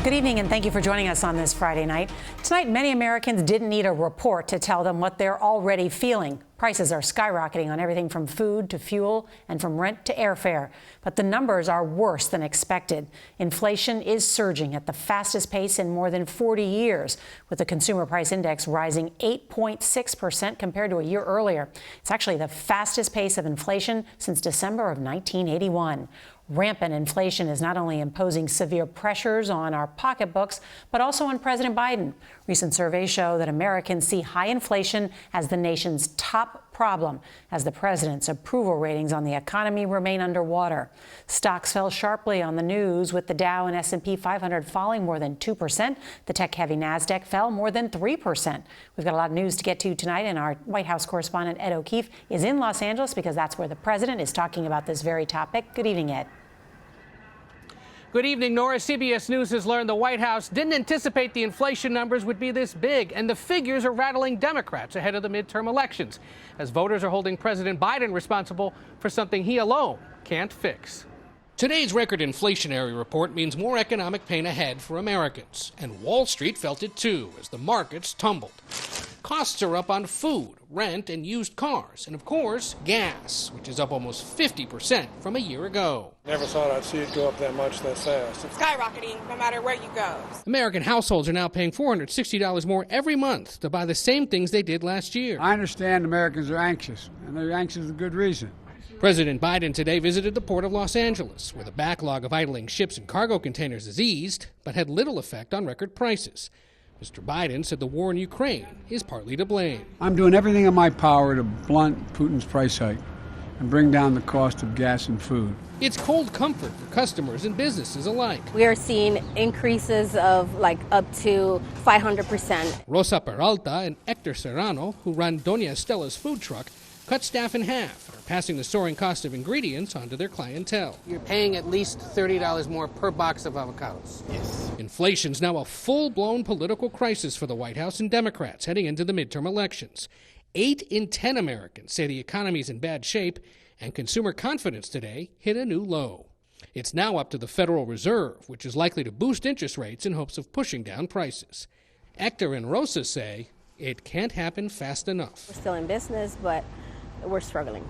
Good evening, and thank you for joining us on this Friday night. Tonight, many Americans didn't need a report to tell them what they're already feeling. Prices are skyrocketing on everything from food to fuel and from rent to airfare. But the numbers are worse than expected. Inflation is surging at the fastest pace in more than 40 years, with the consumer price index rising 8.6% compared to a year earlier. It's actually the fastest pace of inflation since December of 1981. Rampant inflation is not only imposing severe pressures on our pocketbooks, but also on President Biden. Recent surveys show that Americans see high inflation as the nation's top problem, as the president's approval ratings on the economy remain underwater. Stocks fell sharply on the news, with the Dow and S&P 500 falling more than 2%. The tech-heavy NASDAQ fell more than 3%. We've got a lot of news to get to tonight, and our White House correspondent Ed O'Keefe is in Los Angeles because that's where the president is talking about this very topic. Good evening, Ed. Good evening, Norah. CBS News has learned the White House didn't anticipate the inflation numbers would be this big, and the figures are rattling Democrats ahead of the midterm elections, as voters are holding President Biden responsible for something he alone can't fix. Today's record inflationary report means more economic pain ahead for Americans, and Wall Street felt it too as the markets tumbled. Costs are up on food, rent, and used cars, and of course, gas, which is up almost 50% from a year ago. Never thought I'd see it go up that much that fast. It's skyrocketing no matter where you go. American households are now paying $460 more every month to buy the same things they did last year. I understand Americans are anxious, and they're anxious for good reason. President Biden today visited the port of Los Angeles, where the backlog of idling ships and cargo containers has eased, but had little effect on record prices. Mr. Biden said the war in Ukraine is partly to blame. I'm doing everything in my power to blunt Putin's price hike and bring down the cost of gas and food. It's cold comfort for customers and businesses alike. We are seeing increases of up to 500%. Rosa Peralta and Hector Serrano, who run Doña Estela's food truck, cut staff in half and are passing the soaring cost of ingredients onto their clientele. You're paying at least $30 more per box of avocados. Yes. Inflation's now a full-blown political crisis for the White House and Democrats heading into the midterm elections. 8 in 10 Americans say the economy's in bad shape, and consumer confidence today hit a new low. It's now up to the Federal Reserve, which is likely to boost interest rates in hopes of pushing down prices. Hector and Rosa say it can't happen fast enough. We're still in business, but we're struggling.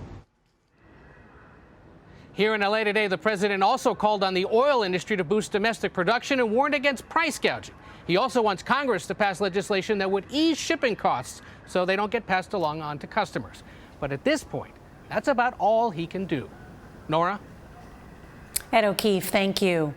Here in LA today, the president also called on the oil industry to boost domestic production and warned against price gouging. He also wants Congress to pass legislation that would ease shipping costs so they don't get passed along on to customers. But at this point, that's about all he can do. Norah? Ed O'Keefe, thank you.